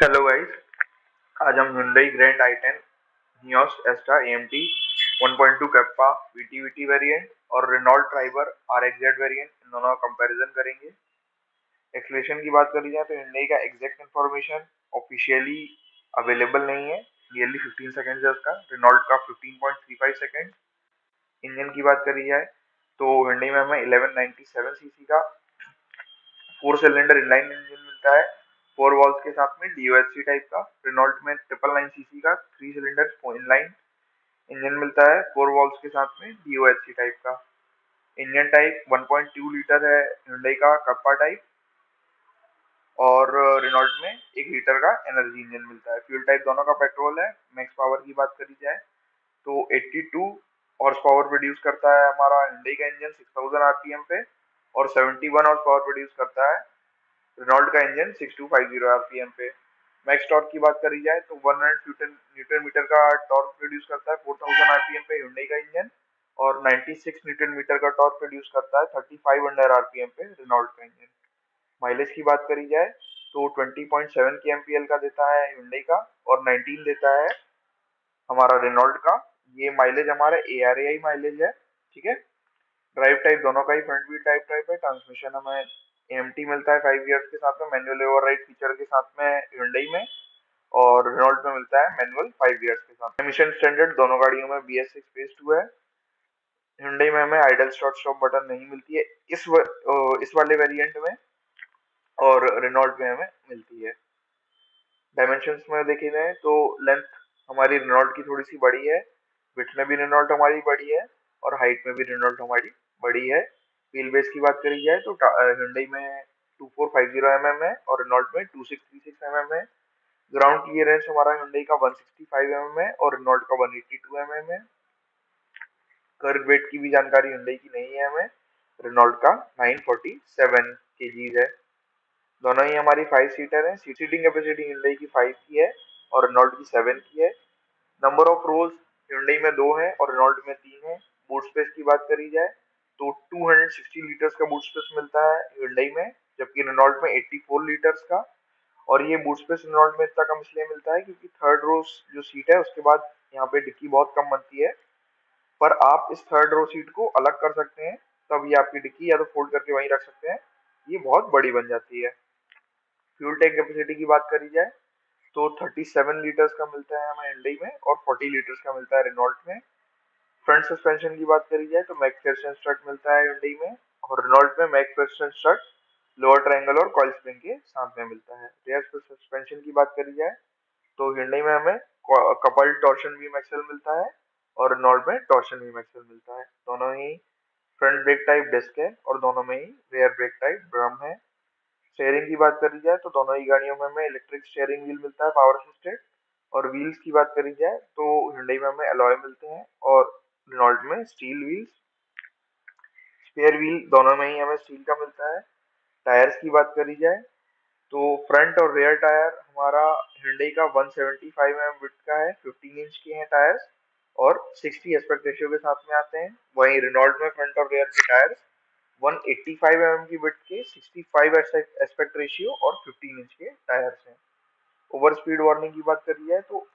Hello guys. आज हम Hyundai grand i10 Nios एस्टा AMT 1.2 kappa VTVT variant और Renault Triber RXZ variant इन दोनों का कंपैरिजन करेंगे। एक्सलेशन की बात करी जाए तो Hyundai का एग्जैक्ट इन्फॉर्मेशन ऑफिशियली अवेलेबल नहीं है। नियरली 15 सेकंड है उसका, रेनॉल्ट का 15.35 सेकंड। इंजन की बात करी जाए तो Hyundai में हमें 1197 सीसी का 4 सिलेंडर इनलाइन इंजन मिलता है, 4 वॉल्व के साथ में DOHC टाइप का। रेनॉल्ट में 999 सीसी का 3 सिलेंडर इनलाइन इंजन मिलता है, 4 वॉल्व के साथ में DOHC टाइप का। इंजन टाइप 1.2 लीटर है Hyundai का कप्पा टाइप, और रेनॉल्ट में 1 लीटर का एनर्जी इंजन मिलता है। फ्यूल टाइप दोनों का पेट्रोल है। मैक्स पावर की बात करी जाए तो 82 हॉर्स पावर प्रोड्यूस करता है हमारा Hyundai का इंजन 6000 आरपीएम पे, और 71 हॉर्स पावर प्रोड्यूस करता है रेनॉल्ट का इंजन 6250 आरपीएम पे। मैक्स टॉर्क की बात करी जाए तो 100 न्यूटन मीटर का टॉर्क प्रोड्यूस करता है 4000 आरपीएम पे Hyundai का इंजन, और 96 न्यूटन मीटर का टॉर्क प्रोड्यूस करता है 3500 आरपीएम पे रेनॉल्ट का इंजन। माइलेज की बात करी जाए तो 20.7 kmpl का देता है Hyundai का, और 19 देता है हमारा रेनॉल्ट का। ये माइलेज हमारा ARAI माइलेज है, ठीक है। ड्राइव टाइप दोनों का ही फ्रंट व्हील टाइप है। ट्रांसमिशन हमें AMT मिलता है 5 ईयर्स के साथ में, मैनुअल ओवरराइड फीचर के साथ में Hyundai में, और रेनॉल्ट में मिलता है मैनुअल 5 ईयर्स के साथ। एमिशन स्टैंडर्ड दोनों गाड़ियों में BS6 फेज 2 है। Hyundai में हमें आइडल स्टार्ट स्टॉप बटन नहीं मिलती है इस वाले वेरिएंट में, और रेनॉल्ट में हमें मिलती है। डायमेंशंस में देखे जाए तो लेंथ हमारी रेनॉल्ट की थोड़ी सी बड़ी है, विड्थ में भी रेनॉल्ट हमारी बड़ी है, और हाइट में भी रेनॉल्ट हमारी बड़ी है। व्हील बेस की बात करी जाए तो Hyundai में 2450 है और रेनॉल्ट में 2636 है। ग्राउंड क्लियरेंस हमारा Hyundai का 165 है और रेनॉल्ट का 182 है। कर्व वेट की भी जानकारी Hyundai की नहीं है हमें, रेनॉल्ट का 947 kgs है। दोनों ही हमारी 5 सीटर है। सीटिंग कैपेसिटी Hyundai की 5 की है और रेनॉल्ट की 7 की है। नंबर ऑफ रोज Hyundai में 2 है और रेनॉल्ट में 3 है। बूट स्पेस की बात करी जाए तो 260 लीटर्स का बूट स्पेस मिलता है Hyundai में, जबकि रेनॉल्ट में 84 लीटर्स का। और ये बूट स्पेस रेनॉल्ट में इतना कम इसलिए मिलता है क्योंकि थर्ड रो जो सीट है उसके बाद यहाँ पे डिक्की बहुत कम बनती है, पर आप इस थर्ड रो सीट को अलग कर सकते हैं, तब ये आपकी डिक्की या तो फोल्ड करके वहीं रख सकते हैं, ये बहुत बड़ी बन जाती है। फ्यूल टैंक कैपेसिटी की बात करी जाए तो 37 लीटर्स का मिलता है हमें Hyundai में और 40 लीटर्स का मिलता है रेनॉल्ट में। फ्रंट सस्पेंशन की बात करी जाए तो मैकफेरसन स्ट्रट मिलता है Hyundai में, और रेनॉल्ट में मैकफेरसन स्ट्रट लोअर ट्रायंगल और कॉइल स्प्रिंग के साथ में मिलता है। रियर सस्पेंशन की बात करी जाए तो Hyundai में हमें कपल्ड टॉर्शन बीम एक्सल मिलता है और रेनॉल्ट में टॉर्शन बीम एक्सल मिलता है। दोनों ही फ्रंट ब्रेक टाइप डिस्क है और दोनों में ही रियर ब्रेक टाइप ड्रम है। स्टेयरिंग की बात करी जाए तो दोनों ही गाड़ियों में हमें इलेक्ट्रिक स्टेयरिंग व्हील मिलता है पावर असिस्टेड। और व्हील्स की बात करी जाए तो Hyundai में हमें अलॉय मिलते हैं और रेनॉल्ट में स्टील व्हील्स। स्पेयर व्हील दोनों में ही हमें स्टील का मिलता है। टायर्स की बात करी जाए तो फ्रंट और रियर टायर हमारा Hyundai का 175 mm विड्थ का है, 15 इंच के हैं टायर्स, और 60 एस्पेक्ट रेशियो के साथ में आते हैं। वहीं रेनॉल्ट में फ्रंट और रियर के टायर्स 185 mm की विड्थ के, 65 एस्पेक्ट रेशियो और 15 इंच के टायर्स हैं। ओवर स्पीड वार्निंग की बात करी जाए तो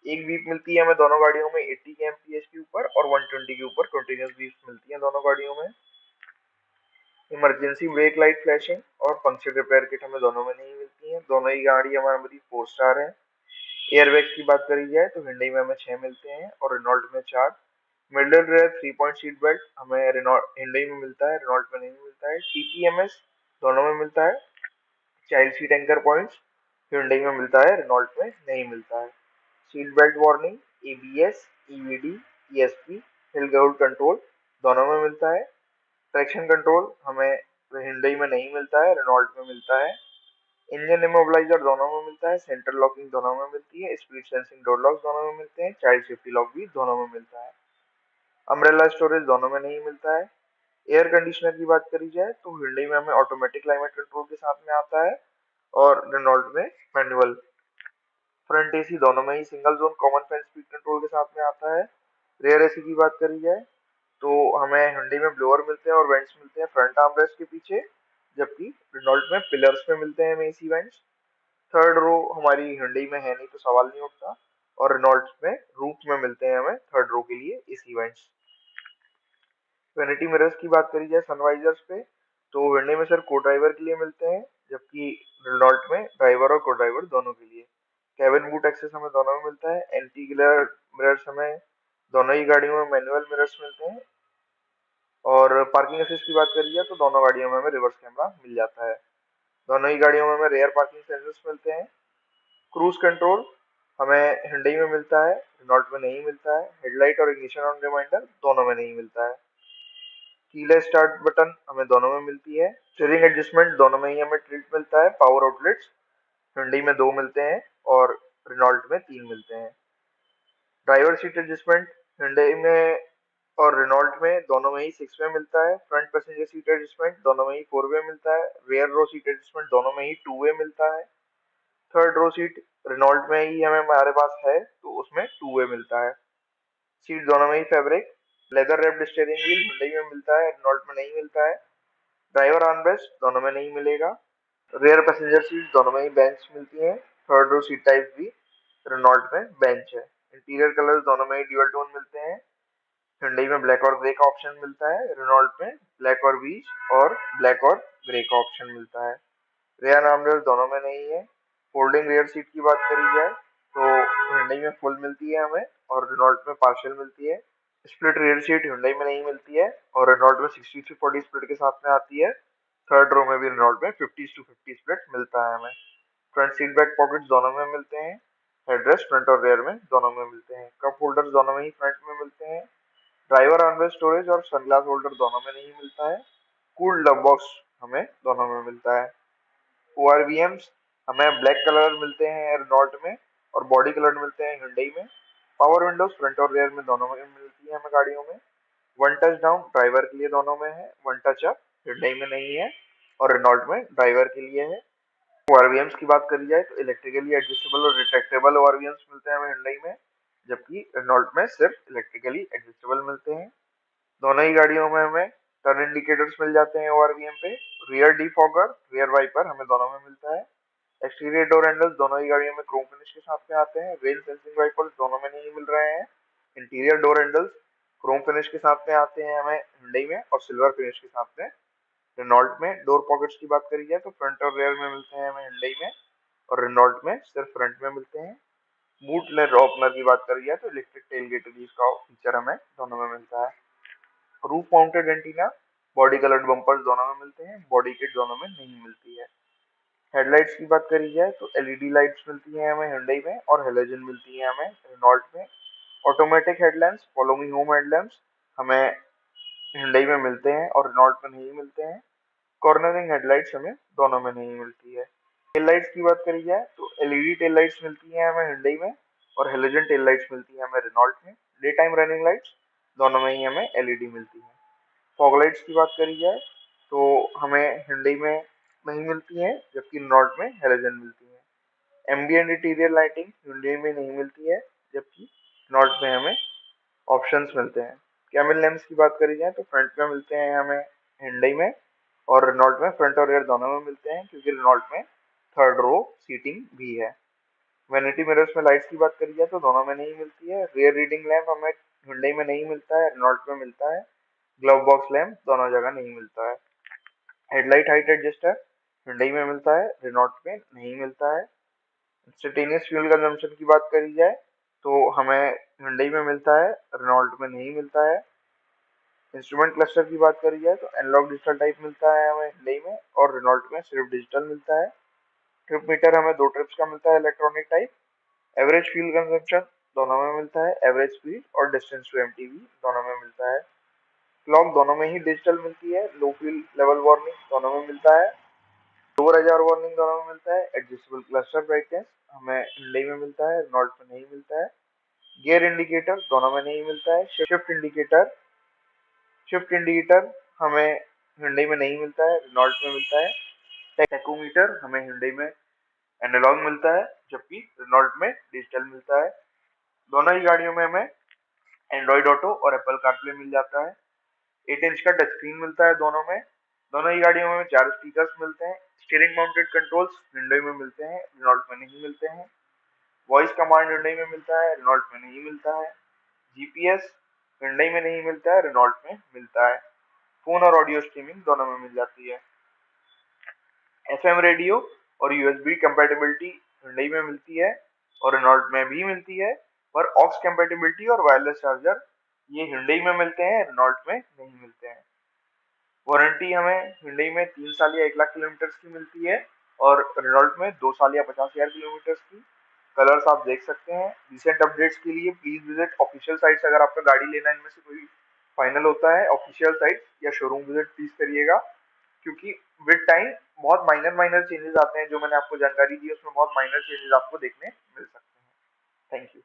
एक बीप मिलती है हमें दोनों गाड़ियों में 80 kmph के ऊपर, और 120 के ऊपर कंटिन्यूस बीप मिलती है दोनों गाड़ियों में। इमरजेंसी ब्रेक लाइट फ्लैशिंग और पंक्चर रिपेयर किट हमें दोनों में नहीं मिलती है। दोनों ही गाड़ी हमारी 4 स्टार है। एयरबैग्स की बात करी जाए तो Hyundai में हमें 6 मिलते हैं और रेनॉल्ट में 4। Middle rear 3 point seat belt हमें Hyundai में मिलता है, रेनॉल्ट में नहीं मिलता है। TPMS दोनों में मिलता है। Child seat anchor points Hyundai में मिलता है, रेनॉल्ट में नहीं मिलता है। Seat belt warning, ABS, EVD, ESP, hill hold control दोनों में मिलता है। ट्रैक्शन कंट्रोल हमें Hyundai में नहीं मिलता है, रेनॉल्ट में मिलता है। इंजन इमोबिलाइजर दोनों में मिलता है। सेंट्रल लॉकिंग दोनों में मिलती है। स्पीड सेंसिंग डोर लॉक्स दोनों में मिलते हैं। चाइल्ड सेफ्टी लॉक भी दोनों में मिलता है। अम्ब्रेला स्टोरेज दोनों में नहीं मिलता है। एयर कंडीशनर की बात करी जाए तो Hyundai में हमें ऑटोमेटिक क्लाइमेट कंट्रोल के साथ में आता है और रेनॉल्ट में मैनुअल। फ्रंट AC दोनों में ही single zone common fan speed control के साथ में आता है। रेयर AC की बात करी जाए तो हमें Hyundai में ब्लोअर मिलते हैं और वेंट्स मिलते हैं फ्रंट आर्मरेस्ट के पीछे, जबकि रेनॉल्ट में पिलर्स में मिलते हैं AC वेंट्स। थर्ड रो हमारी Hyundai में है नहीं तो सवाल नहीं उठता, और रेनॉल्ट में रूफ में मिलते हैं हमें थर्ड रो के लिए इस इवेंट्स। वैनिटी मिरर्स की बात करी जाए सनवाइजर्स पे, तो Hyundai में सिर्फ को ड्राइवर के लिए मिलते हैं, जबकि रेनॉल्ट में ड्राइवर और को ड्राइवर दोनों के लिए। कैबिन बूट एक्सेस हमें दोनों में मिलता है। एंटी ग्लेयर मिरर्स हमें दोनों ही गाड़ियों में मैनुअल मिरर्स मिलते हैं। और पार्किंग असिस्ट की बात करी जाए तो दोनों गाड़ियों में हमें रिवर्स कैमरा मिल जाता है। दोनों ही गाड़ियों में हमें रेयर पार्किंग सेंसर्स मिलते हैं। क्रूज कंट्रोल हमें Hyundai में मिलता है, रेनॉल्ट में नहीं मिलता है। हेडलाइट और इग्निशन ऑन रिमाइंडर दोनों में नहीं मिलता है। कीलेस स्टार्ट बटन हमें दोनों में मिलती है। स्टीयरिंग एडजस्टमेंट दोनों में ही हमें ट्रीट मिलता है। पावर आउटलेट्स Hyundai में 2 मिलते हैं और रेनॉल्ट में 3 मिलते हैं। ड्राइवर सीट एडजस्टमेंट Hyundai में और रेनॉल्ट में दोनों में ही 6 वे मिलता है। फ्रंट पैसेंजर सीट एडजस्टमेंट दोनों में ही 4 वे मिलता है। रियर रो सीट एडजस्टमेंट दोनों में ही 2 वे मिलता है। थर्ड रो सीट रेनॉल्ट में ही हमारे पास है तो उसमें 2 वे मिलता है। सीट दोनों में ही fabric. Leather wrapped steering wheel Hyundai में मिलता है, रेनॉल्ट में नहीं मिलता है। ड्राइवर आर्मरेस्ट दोनों में नहीं मिलेगा। रेयर पैसेंजर सीट दोनों में ही बेंच मिलती है। थर्ड रो सीट टाइप भी रेनॉल्ट में बेंच है। इंटीरियर कलर्स दोनों में ही ड्यूअल टोन मिलते हैं। Hyundai में ब्लैक और ग्रे का ऑप्शन मिलता है, रेनॉल्ट में ब्लैक और बीज और ब्लैक और ग्रे का ऑप्शन मिलता है। रेयर आर्मरेस्ट दोनों में नहीं है। फोल्डिंग रेयर सीट की बात करी जाए तो Hyundai में फुल मिलती है हमें और रेनॉल्ट में पार्शियल मिलती है। स्प्लिट रियर सीट Hyundai में नहीं मिलती है और रेनॉल्ट में 60-40 स्प्लिट के साथ में आती है। थर्ड रो में भी रेनॉल्ट में 50-50 स्प्लिट मिलता है हमें। फ्रंट सीट बैक पॉकेट्स दोनों में मिलते हैं। हेडरेस्ट फ्रंट और रेयर में दोनों में मिलते हैं। कप होल्डर्स दोनों में ही फ्रंट में मिलते हैं। ड्राइवर आर्मरेस्ट स्टोरेज और सनग्लास होल्डर दोनों में नहीं मिलता है। कूल्ड ग्लव बॉक्स हमें दोनों में मिलता है। ORVMs हमें ब्लैक कलर मिलते हैं रेनॉल्ट में और बॉडी कलर मिलते हैं Hyundai में। पावर विंडोज फ्रंट और रेयर में दोनों में मिलती है हमें गाड़ियों में। वन टच डाउन ड्राइवर के लिए दोनों में है, वन टच अप Hyundai में नहीं है और रेनॉल्ट में ड्राइवर के लिए है। ORVMs की बात करी जाए तो इलेक्ट्रिकली एडजस्टेबल और रिट्रैक्टेबल ORVMs मिलते हैं हमें Hyundai में, जबकि रेनॉल्ट में सिर्फ इलेक्ट्रिकली एडजस्टेबल मिलते हैं। दोनों ही गाड़ियों में हमें टर्न इंडिकेटर्स मिल जाते हैं ORVM पे। रियर डिफॉगर रियर वाइपर हमें दोनों में मिलता है। एक्सटीरियर डोर हैंडल्स दोनों ही गाड़ियों में क्रोम फिनिश के साथ में आते हैं। रेन सेंसिंग वाइपर्स दोनों में नहीं मिल रहे हैं। Interior door handles Chrome finish के साथ में आते हैं हमें Hyundai में और सिल्वर फिनिश के साथ में रेनॉल्ट में। डोर पॉकेट्स की बात करी जाए तो फ्रंट और रेयर में मिलते हैं हमें Hyundai में और रेनॉल्ट में सिर्फ फ्रंट में मिलते हैं। बूट लेदर ओपनर की बात करी जाए तो इलेक्ट्रिक टेलगेट रिलीज का फीचर हमें दोनों में मिलता है। Roof mounted antenna body coloured bumpers दोनों में मिलते हैं, बॉडी किट दोनों में नहीं मिलती है। हेडलाइट्स की बात करी जाए तो एलईडी लाइट्स मिलती हैं हमें Hyundai में और हेलोजन मिलती है हमें रेनॉल्ट में। Automatic headlamps follow me home headlamps हमें Hyundai में मिलते हैं और रेनॉल्ट में नहीं मिलते हैं। कॉर्नरिंग हेडलाइट्स हमें दोनों में नहीं मिलती है। टेल लाइट्स की बात करी जाए तो एलईडी टेल लाइट्स मिलती हैं हमें Hyundai में और हेलोजन टेल लाइट्स मिलती है हमें रेनॉल्ट में। डे टाइम रनिंग लाइट्स दोनों में ही हमें एलईडी मिलती है। फॉग लाइट्स की बात करी जाए तो हमें Hyundai में नहीं मिलती है, जबकि रेनॉल्ट में हेलोजन मिलती है। एम्बिएंट इंटीरियर लाइटिंग Hyundai में नहीं मिलती है, जबकि रेनॉल्ट में हमें ऑप्शंस मिलते हैं। कैमल लैंप्स की बात करी जाए तो फ्रंट में मिलते हैं हमें Hyundai में और रेनॉल्ट में फ्रंट और रियर दोनों में मिलते हैं, क्योंकि रेनॉल्ट में थर्ड रो सीटिंग भी है। वैनिटी मिरर्स में लाइट्स की बात करी जाए तो दोनों में नहीं मिलती है। रियर रीडिंग लैंप हमें Hyundai में नहीं मिलता है, रेनॉल्ट में मिलता है। ग्लव बॉक्स लैंप दोनों जगह नहीं मिलता है। हेडलाइट हाइट एडजस्टर Hyundai में मिलता है, रेनॉल्ट में नहीं मिलता है। इंस्टेंटेनियस फ्यूल कंजम्पशन की बात करी जाए तो हमें Hyundai में मिलता है, रेनॉल्ट में नहीं मिलता है। इंस्ट्रूमेंट क्लस्टर की बात करी जाए तो एनालॉग डिजिटल टाइप मिलता है हमें Hyundai में और रेनॉल्ट में सिर्फ डिजिटल मिलता है। ट्रिप मीटर हमें 2 ट्रिप्स का मिलता है electronic type. Average fuel consumption दोनों में मिलता है। एवरेज स्पीड और डिस्टेंस टू एमटीबी दोनों में मिलता है। क्लॉक दोनों में ही डिजिटल मिलती है। लो फ्यूल लेवल वार्निंग दोनों में मिलता है। लोअर हजार वार्निंग दोनों में मिलता है। एडजस्टेबल क्लस्टर ब्राइटनेस हमें Hyundai में मिलता है, रेनॉल्ट में नहीं मिलता है। गियर इंडिकेटर दोनों में नहीं मिलता है। शिफ्ट इंडिकेटर हमें Hyundai में नहीं मिलता है, रेनॉल्ट में मिलता है। टैकोमीटर हमें Hyundai में एनालॉग मिलता है, जबकि रेनॉल्ट में डिजिटल मिलता है। दोनों ही गाड़ियों में हमें एंड्रॉइड ऑटो और एप्पल कारप्ले मिल जाता है। 8 इंच का टच स्क्रीन मिलता है दोनों में। दोनों ही गाड़ियों में 4 स्पीकर्स मिलते हैं। स्टीयरिंग माउंटेड कंट्रोल्स हिंडई में मिलते हैं, रेनॉल्ट में नहीं मिलते हैं। वॉइस कमांड हिंडई में मिलता है, रेनॉल्ट में नहीं मिलता है। जीपीएस हिंडई में नहीं मिलता है, रेनॉल्ट में मिलता है। फोन और ऑडियो स्ट्रीमिंग दोनों में मिल जाती है। एफएम रेडियो और यूएसबी कंपैटिबिलिटी हिंडई में मिलती है और रेनॉल्ट में भी मिलती है, पर ऑक्स कंपैटिबिलिटी और वायरलेस चार्जर ये हिंडई में मिलते हैं, रेनॉल्ट में नहीं मिलते हैं। वारंटी हमें हिंडई में 3 साल या 1 लाख किलोमीटर की मिलती है और रेनॉल्ट में 2 साल या 50,000 किलोमीटर की। कलर्स आप देख सकते हैं। रिसेंट अपडेट्स के लिए प्लीज विजिट ऑफिशियल साइट्स। अगर आपका गाड़ी लेना इनमें से कोई फाइनल होता है, ऑफिशियल साइट या शोरूम विजिट प्लीज करिएगा, क्योंकि विद टाइम बहुत माइनर माइनर चेंजेस आते हैं। जो मैंने आपको जानकारी दी है उसमें बहुत माइनर चेंजेस आपको देखने मिल सकते हैं। Thank you.